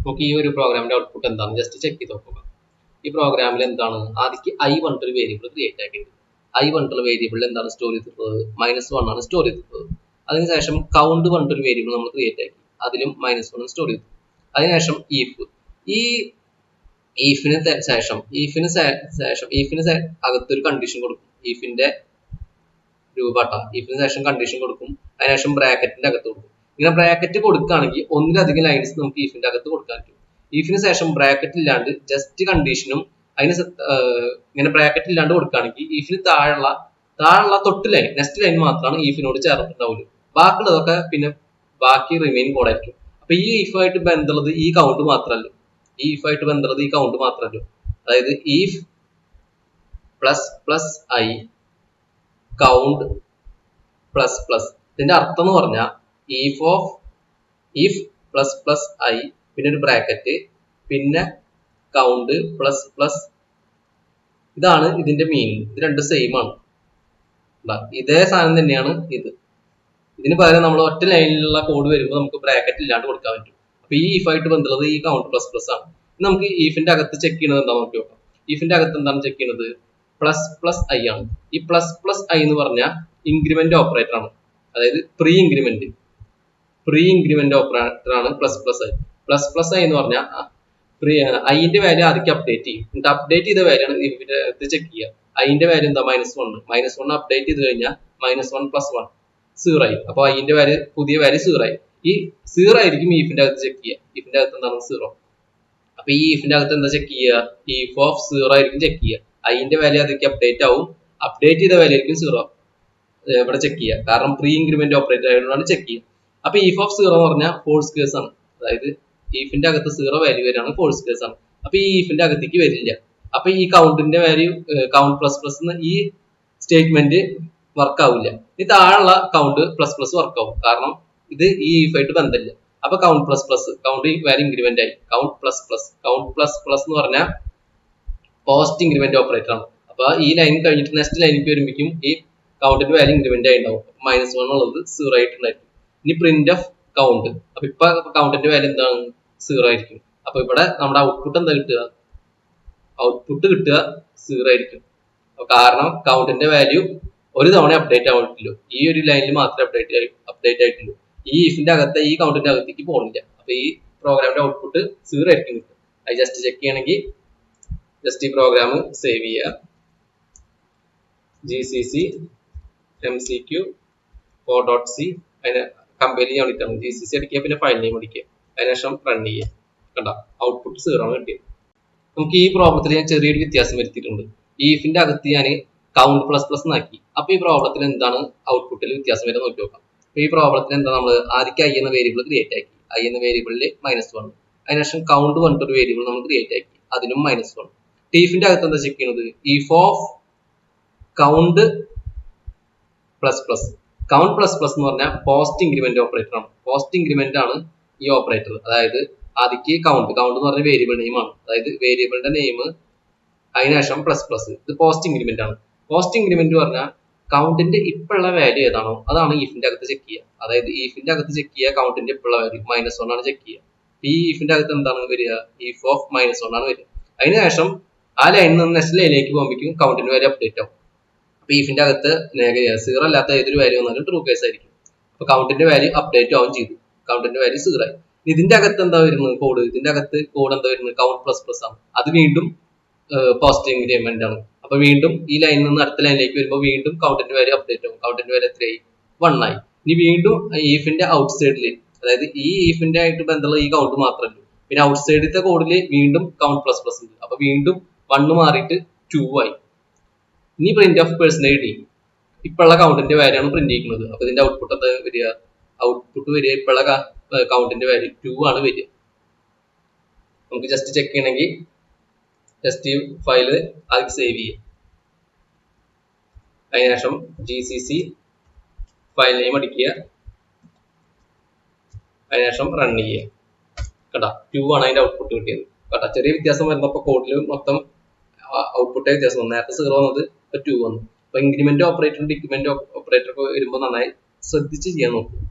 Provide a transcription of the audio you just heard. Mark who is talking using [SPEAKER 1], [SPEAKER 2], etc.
[SPEAKER 1] നമുക്ക് ഈ ഒരു പ്രോഗ്രാമിന്റെ ഔട്ട്പുട്ട് എന്താണ് ജസ്റ്റ് ചെക്ക് ചെയ്ത് നോക്കുക. ഈ പ്രോഗ്രാമിൽ എന്താണ് ആദ്യം ഐ പറഞ്ഞിട്ടൊരു വേരിയബിൾ ക്രിയേറ്റ് ആക്കിയിട്ടുണ്ട്. ഐ പറഞ്ഞിട്ടുള്ള വേരിയബിളിൽ എന്താണ് സ്റ്റോർ ചെയ്തിട്ടുള്ളത്, -1 ആണ് സ്റ്റോർ ചെയ്തിട്ടുള്ളത്. അതിനുശേഷം കൗണ്ട് പറഞ്ഞിട്ടൊരു വേരിയബിൾ നമ്മൾ ക്രിയേറ്റ് ആക്കി, അതിലും -1 സ്റ്റോർ ചെയ്തു. അതിനുശേഷം ഈ ഈഫിന് ശേഷം അകത്തൊരു കണ്ടീഷൻ കൊടുക്കും. ഈഫിന്റെ രൂപമാട്ടം ഈഫിന് ശേഷം കണ്ടീഷൻ കൊടുക്കും. അതിനുശേഷം ബ്രാക്കറ്റിന്റെ അകത്ത് കൊടുക്കും. ഇങ്ങനെ ബ്രാക്കറ്റ് കൊടുക്കുകയാണെങ്കിൽ ഒന്നിലധികം ലൈൻസ് നമുക്ക് ഈഫിന്റെ അകത്ത് കൊടുക്കാൻ പറ്റും. ഈഫിന് ശേഷം ബ്രാക്കറ്റ് ഇല്ലാണ്ട് ജസ്റ്റ് കണ്ടീഷനും അതിന് ഇങ്ങനെ ബ്രാക്കറ്റ് ഇല്ലാണ്ട് കൊടുക്കുകയാണെങ്കിൽ ഈഫിന് താഴെയുള്ള തൊട്ട് ലൈൻ നെക്സ്റ്റ് ലൈൻ മാത്രമാണ് ഈഫിനോട് ചേർന്നിട്ടുണ്ടാവുള്ളൂ. ബാക്കിയുള്ളതൊക്കെ പിന്നെ ബാക്കി റിമൈനിങ് കോഡായിരിക്കും. അപ്പൊ ഈ ഈഫായിട്ട് ബന്ധമുള്ളത് ഈ കൗണ്ട് മാത്രമല്ല, അതായത് if plus I count plus. ഇതിന്റെ അർത്ഥം എന്ന് പറഞ്ഞാൽ ഈഫ് പ്ലസ് ഐ പിന്നെ ഒരു ബ്രാക്കറ്റ് പിന്നെ കൗണ്ട് പ്ലസ്. ഇതാണ് ഇതിന്റെ മീനിങ്. ഇത് രണ്ടും സെയിം ആണ്. ഇതേ സാധനം തന്നെയാണ് ഇത്. ഇതിന് പകരം നമ്മൾ ഒറ്റ ലൈനിലുള്ള കോഡ് വരുമ്പോൾ നമുക്ക് ബ്രാക്കറ്റ് ഇല്ലാണ്ട് കൊടുക്കാൻ പറ്റും. അപ്പൊ ഈ ഈഫായിട്ട് ബന്ധമുള്ളത് ഈ കൗണ്ട് പ്ലസ് ആണ്. നമുക്ക് ഈഫിന്റെ അകത്ത് ചെക്ക് ചെയ്യുന്നത് എന്താ നോക്കി നോക്കാം. ഈഫിന്റെ അകത്ത് എന്താണ് ചെക്ക് ചെയ്യുന്നത്, പ്ലസ് ഐ ആണ്. ഈ പ്ലസ് ഐ എന്ന് പറഞ്ഞാൽ ഇൻക്രിമെന്റ് ഓപ്പറേറ്റർ ആണ്, അതായത് പ്രീ ഇൻക്രിമെന്റ് ഓപ്പറേറ്റർ ആണ് പ്ലസ് ഐ. പ്ലസ് ഐ എന്ന് പറഞ്ഞാൽ ഐന്റെ വാല്യൂ ആദ്യം അപ്ഡേറ്റ് ചെയ്യും. എന്നിട്ട് അപ്ഡേറ്റ് ചെയ്ത വാല്യൂ ആണ് ഇതിന്റെ അകത്ത് ചെക്ക് ചെയ്യുക. ഐന്റെ വാല്യൂ എന്താ -1 അപ്ഡേറ്റ് ചെയ്ത് കഴിഞ്ഞാൽ -1 + 1 0 ആയി. അപ്പൊ ഐന്റെ വാല്യൂ പുതിയ വാല്യൂ 0 ആയി. ഈ 0 ആയിരിക്കും ഈഫിന്റെ അകത്ത് ചെക്ക് ചെയ്യുക. ഈഫിന്റെ അകത്ത് എന്താണ് 0. അപ്പൊ ഈ ഈഫിന്റെ അകത്ത് എന്താ ചെക്ക് ചെയ്യുക, ഈഫ് ഓഫ് 0 ആയിരിക്കും ചെക്ക് ചെയ്യുക. ഐന്റെ വാല്യൂ അതൊക്കെ അപ്ഡേറ്റ് ആവും. അപ്ഡേറ്റ് ചെയ്ത വാല്യൂ ആയിരിക്കും 0 ഇവിടെ ചെക്ക് ചെയ്യുക. കാരണം പ്രീ ഇൻക്രിമെന്റ് ഓപ്പറേറ്റർ ആയതുകൊണ്ടാണ് ചെക്ക് ചെയ്യുക. അപ്പൊ ഈഫ് ഓഫ് 0 എന്ന് പറഞ്ഞാൽ ഫോൾസ് കേസ് ആണ്. അതായത് ഈഫിന്റെ അകത്ത് 0 വാല്യൂ വരെയാണ് ഫോൾസ് കേസ് ആണ്. അപ്പൊ ഈ ഈഫിന്റെ അകത്തേക്ക് വരില്ല. അപ്പൊ ഈ കൗണ്ടിന്റെ വാല്യൂ കൗണ്ട് പ്ലസ് ഈ സ്റ്റേറ്റ്മെന്റ് വർക്ക് ആവില്ല. ഈ താഴെയുള്ള കൗണ്ട് പ്ലസ് വർക്ക് ആവും. കാരണം ഇത് ഈ ഈഫായിട്ട് ബന്ധമില്ല. അപ്പൊ count plus count value increment ആയി. കൗണ്ട് പ്ലസ് എന്ന് പറഞ്ഞാൽ പോസ്റ്റ് ഇൻക്രിമെന്റ് ഓപ്പറേറ്റർ ആണ്. അപ്പൊ ഈ ലൈൻ കഴിഞ്ഞിട്ട് നെക്സ്റ്റ് ലൈനിലേക്ക് വരുമ്പോഴേക്കും ഈ കൗണ്ടിന്റെ വാല്യൂ ഇൻക്രിമെന്റ് ആയി ഉണ്ടാവും. -1 ഉള്ളത് 0 ആയിട്ടുണ്ടായിരിക്കും. ഇനി പ്രിന്റ് ഓഫ് കൗണ്ട്. അപ്പൊ ഇപ്പൊ കൗണ്ടിന്റെ വാല്യൂ എന്താണ് 0 ആയിരിക്കും. അപ്പൊ ഇവിടെ നമ്മുടെ ഔട്ട്പുട്ട് എന്താ കിട്ടുക, 0 ആയിരിക്കും. കാരണം കൗണ്ടിന്റെ വാല്യൂ ഒരു തവണ അപ്ഡേറ്റ് ആവുള്ളൂ. ഈ ഒരു ലൈനിൽ മാത്രമേ അപ്ഡേറ്റ് ആയിട്ടുള്ളൂ. ഈ ഇഫിന്റെ അകത്ത് ഈ കൗണ്ടിന്റെ അകത്തേക്ക് പോകുന്നില്ല. അപ്പൊ ഈ പ്രോഗ്രാമിന്റെ ഔട്ട്പുട്ട് 0 ആയിരിക്കും കിട്ടുക. അത് ജസ്റ്റ് ചെക്ക് ചെയ്യണമെങ്കിൽ ജസ്റ്റ് ഈ പ്രോഗ്രാം സേവ് ചെയ്യുക. GCC MCQ 4.c അതിനെ കമ്പയർ ചെയ്യാൻ വേണ്ടിയിട്ടാണ്. GCC അടിക്കുക, പിന്നെ ഫയൽ നെയിം അടിക്കുക, അതിനുശേഷം റൺ ചെയ്യുക. കണ്ട ഔട്ട്പുട്ട് 0 ആണ് കിട്ടിയത്. നമുക്ക് ഈ പ്രോബ്ലത്തിൽ ഞാൻ ചെറിയൊരു വ്യത്യാസം വരുത്തിയിട്ടുണ്ട്. ഈ ഇഫിന്റെ അകത്ത് ഞാൻ കൗണ്ട് പ്ലസ് എന്നാക്കി. അപ്പൊ ഈ പ്രോബ്ലത്തിൽ എന്താണ് ഔട്ട്പുട്ടിൽ വ്യത്യാസം വരെ നോക്കി നോക്കാം. അപ്പൊ ഈ പ്രോബ്ലത്തിൽ എന്താ നമ്മൾ ആദ്യം ഐ എന്ന വേരിയബിൾ ക്രിയേറ്റ് ആക്കി. ഐ എന്ന വേരിയബിളിൽ -1. അതിനുശേഷം കൗണ്ട് പറഞ്ഞിട്ടൊരു വേരിയബിൾ നമ്മൾ ക്രിയേറ്റ് ആക്കി, അതിനും -1. ഈഫിന്റെ അകത്ത് എന്താ ചെക്ക് ചെയ്യുന്നത്, ഈഫ് ഓഫ് കൗണ്ട് പ്ലസ് എന്ന് പറഞ്ഞാൽ പോസ്റ്റ് ഇൻക്രിമെന്റ് ഓപ്പറേറ്റർ ആണ്. പോസ്റ്റ് ഇൻക്രിമെന്റ് ആണ് ഈ ഓപ്പറേറ്റർ. അതായത് ആദ്യക്ക് കൗണ്ട് എന്ന് പറഞ്ഞ വേരിയബിൾ നെയിം ആണ്. അതായത് വേരിയബിളിന്റെ നെയിം അതിനുശേഷം പ്ലസ്. ഇത് പോസ്റ്റ് ഇൻക്രിമെന്റ് ആണ്. പോസ്റ്റ് ഇൻക്രിമെന്റ് പറഞ്ഞാൽ കൗണ്ടിന്റെ ഇപ്പോഴുള്ള വാല്യൂ ഏതാണോ അതാണ് ഈഫിന്റെ അകത്ത് ചെക്ക് ചെയ്യുക. അതായത് ഈഫിന്റെ അകത്ത് ചെക്ക് ചെയ്യുക കൗണ്ടിന്റെ ഇപ്പോഴുള്ള വാല്യൂ -1 ആണ് ചെക്ക് ചെയ്യുക. ഈ ഈഫിന്റെ അകത്ത് എന്താണ് വരിക, ഈഫ് ഓഫ് -1 ആണ് വരിക. അതിനുശേഷം ആ ലൈനിൽ നിന്ന് നെക്സ്റ്റ് ലൈനിലേക്ക് പോകുമ്പോഴേക്കും കൗണ്ടിന്റെ വാല്യൂ അപ്ഡേറ്റ് ആവും. അപ്പൊ ഈഫിന്റെ അകത്ത് 0 അല്ലാത്ത ഏതൊരു വാല്യൂ വന്നാലും ട്രൂ കേസ് ആയിരിക്കും. അപ്പൊ കൗണ്ടിന്റെ വാല്യൂ അപ്ഡേറ്റ് ആവും ചെയ്തു. കൗണ്ടിന്റെ വാല്യൂ 0 ആയി. ഇതിന്റെ അകത്ത് എന്താ വരുന്നത് കോഡ്, ഇതിന്റെ അകത്ത് കോഡ് എന്താ വരുന്നത്, കൗണ്ട് പ്ലസ് ആണ്. അത് വീണ്ടും പോസ്റ്റ് ഇൻക്രിമെന്റ് ആണ്. അപ്പൊ വീണ്ടും ഈ ലൈനിൽ നിന്ന് അടുത്ത ലൈനിലേക്ക് വരുമ്പോൾ വീണ്ടും കൗണ്ടിന്റെ വാല്യൂ അപ്ഡേറ്റ് ആവും. കൗണ്ടിന്റെ വാല്യൂ എത്രയായി, 1 ആയി. ഇനി വീണ്ടും ഈഫിന്റെ ഔട്ട് സൈഡിൽ, അതായത് ഈ ഈഫിന്റെ ആയിട്ട് ബന്ധമുള്ള ഈ കൗണ്ട് മാത്രമല്ല, പിന്നെ ഔട്ട് സൈഡിലത്തെ കോഡിൽ വീണ്ടും കൗണ്ട് പ്ലസ് ഉണ്ട്. അപ്പൊ വീണ്ടും 1 മാറിയിട്ട് 2 ആയി. ഇനി പ്രിന്റ് ഓഫ് %d ഇപ്പോഴുള്ള കൗണ്ടിന്റെ വാല്യൂ ആണ് പ്രിന്റ് ചെയ്യുന്നത്. അപ്പൊ ഇതിന്റെ ഔട്ട്പുട്ട് എന്താ വരിക, ഇപ്പോഴുള്ള കൗണ്ടിന്റെ വാല്യൂ 2 ആണ് വരിക. നമുക്ക് ജസ്റ്റ് ചെക്ക് ചെയ്യണമെങ്കിൽ ജസ്റ്റ് ഈ ഫയല് ആദ്യം സേവ് ചെയ്യുക. അതിനുശേഷം GCC ഫയൽ നെയിം അടിക്കുക, അതിനുശേഷം റൺ ചെയ്യുക. കേട്ടാ 2 ആണ് അതിന്റെ ഔട്ട്പുട്ട് കിട്ടിയത്. കേട്ടാ ചെറിയ വ്യത്യാസം വരുന്നപ്പോൾ കോഡിൽ മൊത്തം ഔട്ട്പുട്ട് വ്യത്യാസം വന്നു. നേരത്തെ 0 വന്നത് ഇപ്പൊ 2 വന്നു. അപ്പൊ ഇൻക്രിമെന്റ് ഓപ്പറേറ്ററും ഡിക്രിമെന്റ് ഓപ്പറേറ്റർ ഒക്കെ വരുമ്പോൾ നന്നായി ശ്രദ്ധിച്ച് ചെയ്യാൻ നോക്കും.